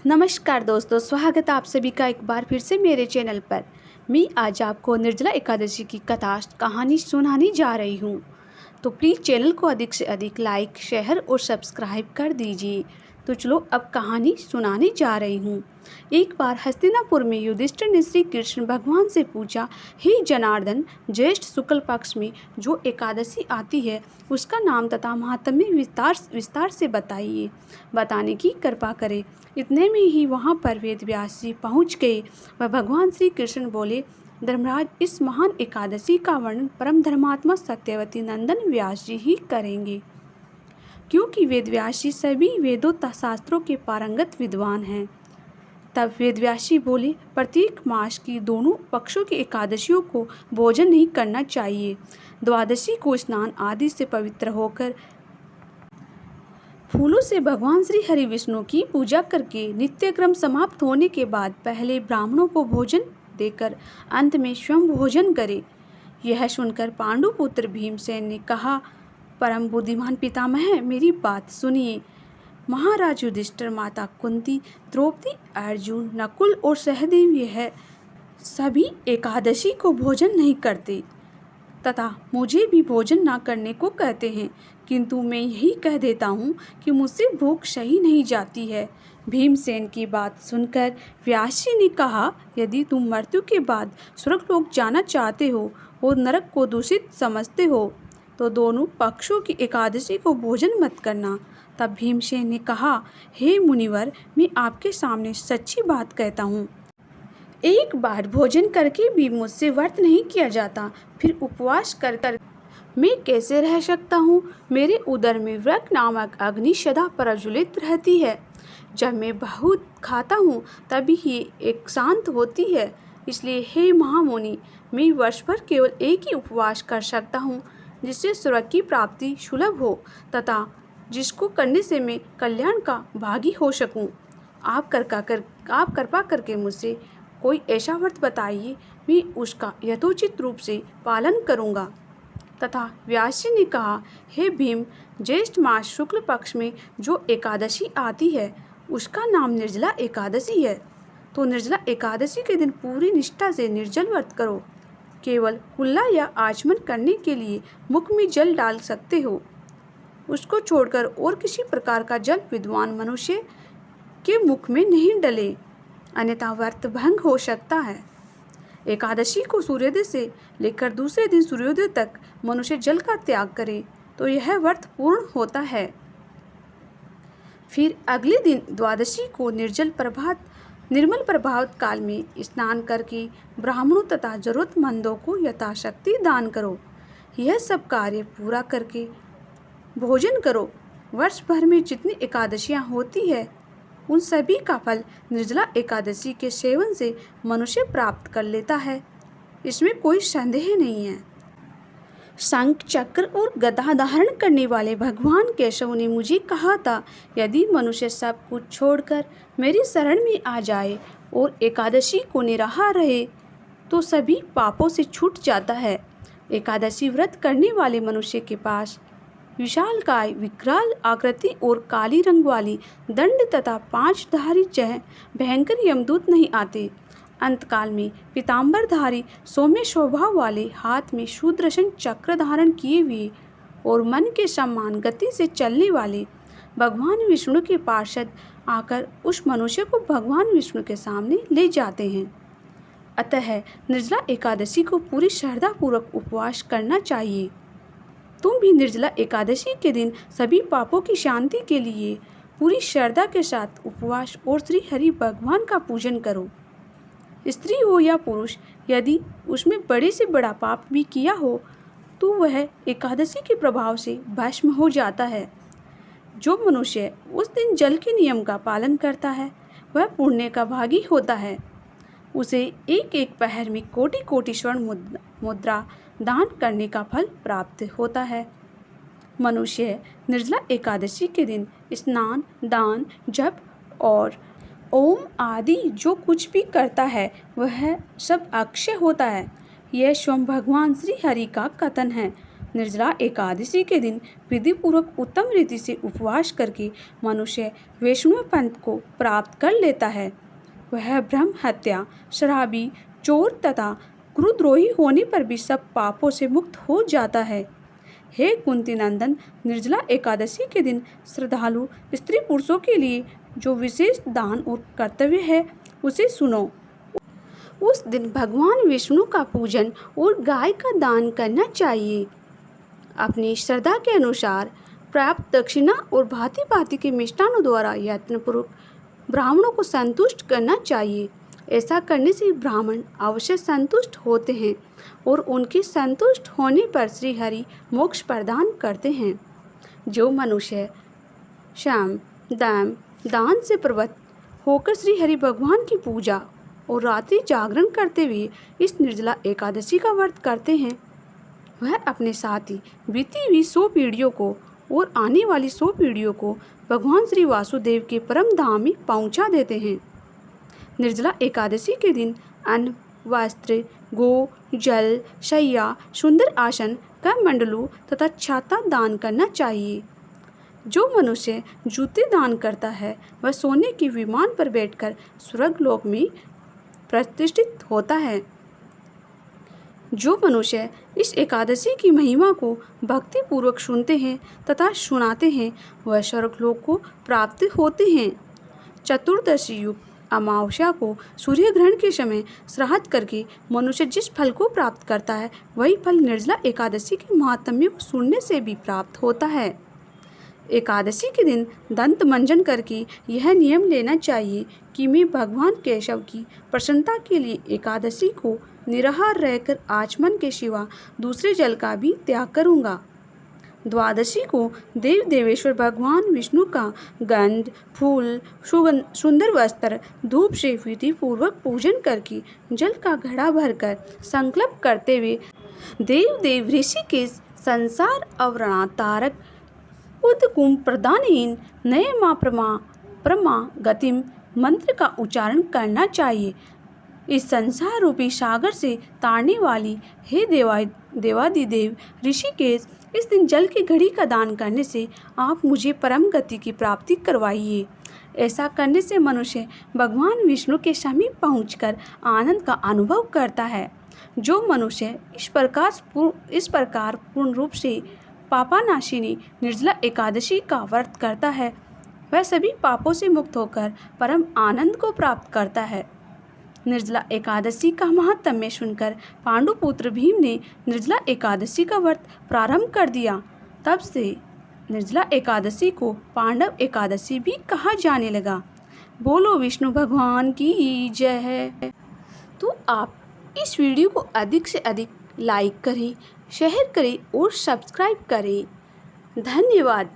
नमस्कार दोस्तों, स्वागत है आप सभी का एक बार फिर से मेरे चैनल पर। मैं आज आपको निर्जला एकादशी की कथा कहानी सुनाने जा रही हूँ। तो प्लीज़ चैनल को अधिक से अधिक लाइक, शेयर और सब्सक्राइब कर दीजिए। तो चलो अब कहानी सुनाने जा रही हूँ। एक बार हस्तिनापुर में युधिष्ठिर ने श्री कृष्ण भगवान से पूछा, हे जनार्दन, ज्येष्ठ शुक्ल पक्ष में जो एकादशी आती है उसका नाम तथा महात्म्य विस्तार से बताने की कृपा करें। इतने में ही वहाँ पर वेद व्यास जी पहुँच गए। वह भगवान श्री कृष्ण बोले, धर्मराज, इस महान एकादशी का वर्णन परम धर्मात्मा सत्यवती नंदन व्यास जी ही करेंगे, क्योंकि वेद व्यास जी सभी वेदों तथा शास्त्रों के पारंगत विद्वान हैं। तब वेद व्यास जी बोले, प्रत्येक मास की दोनों पक्षों की एकादशियों को भोजन नहीं करना चाहिए। द्वादशी को स्नान आदि से पवित्र होकर फूलों से भगवान श्री हरि विष्णु की पूजा करके नित्य क्रम समाप्त होने के बाद पहले ब्राह्मणों को भोजन देकर अंत में स्वयं भोजन करे। यह सुनकर पांडुपुत्र भीमसेन ने कहा, परम बुद्धिमान पितामह, मेरी बात सुनिए। महाराज युधिष्ठिर, माता कुंती, द्रौपदी, अर्जुन, नकुल और सहदेव यह सभी एकादशी को भोजन नहीं करते तथा मुझे भी भोजन ना करने को कहते हैं, किंतु मैं यही कह देता हूँ कि मुझसे भूख सही नहीं जाती है। भीमसेन की बात सुनकर व्यास जी ने कहा, यदि तुम मृत्यु के बाद स्वर्गलोक जाना चाहते हो और नरक को दूषित समझते हो तो दोनों पक्षों की एकादशी को भोजन मत करना। तब भीमसेन ने कहा, हे मुनिवर, मैं आपके सामने सच्ची बात कहता हूँ। एक बार भोजन करके भी मुझसे व्रत नहीं किया जाता, फिर उपवास कर मैं कैसे रह सकता हूँ। मेरे उदर में व्रत नामक अग्नि सदा प्रज्वलित रहती है। जब मैं बहुत खाता हूँ तभी ये एक शांत होती है। इसलिए हे महामुनि, मैं वर्ष भर केवल एक ही उपवास कर सकता हूँ, जिससे स्वर्ग की प्राप्ति सुलभ हो तथा जिसको करने से मैं कल्याण का भागी हो सकूँ। आप कृपा करके मुझसे कोई ऐसा व्रत बताइए, मैं उसका यथोचित रूप से पालन करूँगा। तथा व्यास जी ने कहा, हे भीम, ज्येष्ठ मास शुक्ल पक्ष में जो एकादशी आती है उसका नाम निर्जला एकादशी है। तो निर्जला एकादशी के दिन पूरी निष्ठा से निर्जल व्रत करो। केवल कुल्ला या आचमन करने के लिए मुख में जल डाल सकते हो। उसको छोड़कर और किसी प्रकार का जल विद्वान मनुष्य के मुख में नहीं डले, अन्यथा व्रत भंग हो सकता है। एकादशी को सूर्योदय से लेकर दूसरे दिन सूर्योदय तक मनुष्य जल का त्याग करे तो यह व्रत पूर्ण होता है। फिर अगले दिन द्वादशी को निर्मल प्रभात काल में स्नान करके ब्राह्मणों तथा जरूरतमंदों को यथाशक्ति दान करो। यह सब कार्य पूरा करके भोजन करो। वर्ष भर में जितनी एकादशियाँ होती है उन सभी का फल निर्जला एकादशी के सेवन से मनुष्य प्राप्त कर लेता है, इसमें कोई संदेह नहीं है। शंख, चक्र और गदा धारण करने वाले भगवान केशव ने मुझे कहा था, यदि मनुष्य सब कुछ छोड़कर मेरी शरण में आ जाए और एकादशी को निराहार रहे तो सभी पापों से छूट जाता है। एकादशी व्रत करने वाले मनुष्य के पास विशालकाय, विकराल आकृति और काली रंग वाली दंड तथा 5 धारी भयंकर यमदूत नहीं आते। अंतकाल में पीताम्बरधारी सौम्य स्वभाव वाले, हाथ में सुदर्शन चक्र धारण किए हुए और मन के समान गति से चलने वाले भगवान विष्णु के पार्षद आकर उस मनुष्य को भगवान विष्णु के सामने ले जाते हैं। अतः निर्जला एकादशी को पूरी श्रद्धापूर्वक उपवास करना चाहिए। तुम भी निर्जला एकादशी के दिन सभी पापों की शांति के लिए पूरी श्रद्धा के साथ उपवास और श्री हरि भगवान का पूजन करो। स्त्री हो या पुरुष, यदि उसमें बड़े से बड़ा पाप भी किया हो तो वह एकादशी के प्रभाव से भस्म हो जाता है। जो मनुष्य उस दिन जल के नियम का पालन करता है वह पुण्य का भागी होता है। उसे एक एक पहर में कोटि कोटि स्वर्ण मुद्रा दान करने का फल प्राप्त होता है। मनुष्य निर्जला एकादशी के दिन स्नान, दान, जप और ओम आदि जो कुछ भी करता है वह सब अक्षय होता है। यह स्वयं भगवान श्री हरि का कथन है। निर्जला एकादशी के दिन विधिपूर्वक उत्तम रीति से उपवास करके मनुष्य वैष्णव पंथ को प्राप्त कर लेता है। वह ब्रह्म हत्या, शराबी, चोर तथा गुरुद्रोही होने पर भी सब पापों से मुक्त हो जाता है। हे कुंती नंदन, निर्जला एकादशी के दिन श्रद्धालु स्त्री पुरुषों के लिए जो विशेष दान और कर्तव्य है उसे सुनो। उस दिन भगवान विष्णु का पूजन और गाय का दान करना चाहिए। अपनी श्रद्धा के अनुसार प्राप्त दक्षिणा और भांति भांति के मिष्टानों द्वारा यत्नपूर्वक ब्राह्मणों को संतुष्ट करना चाहिए। ऐसा करने से ब्राह्मण अवश्य संतुष्ट होते हैं और उनके संतुष्ट होने पर श्री हरि मोक्ष प्रदान करते हैं। जो मनुष्य श्याम दाम दान से प्रवृत्त होकर श्री हरि भगवान की पूजा और रात्रि जागरण करते हुए इस निर्जला एकादशी का व्रत करते हैं, वह अपने साथ ही बीती हुई 100 पीढ़ियों को और आने वाली 100 पीढ़ियों को भगवान श्री वासुदेव के परम धाम में पहुंचा देते हैं। निर्जला एकादशी के दिन अन्न, वस्त्र, गो, जल, शैया, सुंदर आसन, कमंडलू तथा छाता दान करना चाहिए। जो मनुष्य जूते दान करता है वह सोने के विमान पर बैठकर स्वर्गलोक में प्रतिष्ठित होता है। जो मनुष्य इस एकादशी की महिमा को भक्ति पूर्वक सुनते हैं तथा सुनाते हैं वह स्वर्गलोक को प्राप्त होते हैं। चतुर्दशी युक्त अमावस्या को सूर्य ग्रहण के समय श्राद्ध करके मनुष्य जिस फल को प्राप्त करता है वही फल निर्जला एकादशी के महात्म्य को सुनने से भी प्राप्त होता है। एकादशी के दिन दंत मंजन करके यह नियम लेना चाहिए कि मैं भगवान केशव की प्रसन्नता के लिए एकादशी को निराहार रहकर आचमन के सिवा दूसरे जल का भी त्याग करूँगा। द्वादशी को देव देवेश्वर भगवान विष्णु का गंध, फूल, सुंदर वस्त्र, धूप से विधि पूर्वक पूजन करके जल का घड़ा भरकर संकल्प करते हुए देव ऋषिकेश संसार अवरणातारक उद्गुम प्रदानेन नये माँ प्रमा गतिम मंत्र का उच्चारण करना चाहिए। इस संसार रूपी सागर से तारने वाली हे देवादिदेव ऋषिकेश, इस दिन जल की घड़ी का दान करने से आप मुझे परम गति की प्राप्ति करवाइए। ऐसा करने से मनुष्य भगवान विष्णु के समीप पहुंचकर आनंद का अनुभव करता है। जो मनुष्य इस प्रकार पूर्ण रूप से पापानाशिनी निर्जला एकादशी का व्रत करता है वह सभी पापों से मुक्त होकर परम आनंद को प्राप्त करता है। निर्जला एकादशी का महात्म्य सुनकर पांडुपुत्र भीम ने निर्जला एकादशी का व्रत प्रारंभ कर दिया। तब से निर्जला एकादशी को पांडव एकादशी भी कहा जाने लगा। बोलो विष्णु भगवान की जय है। तो आप इस वीडियो को अधिक से अधिक लाइक करें, शेयर करें और सब्सक्राइब करें। धन्यवाद।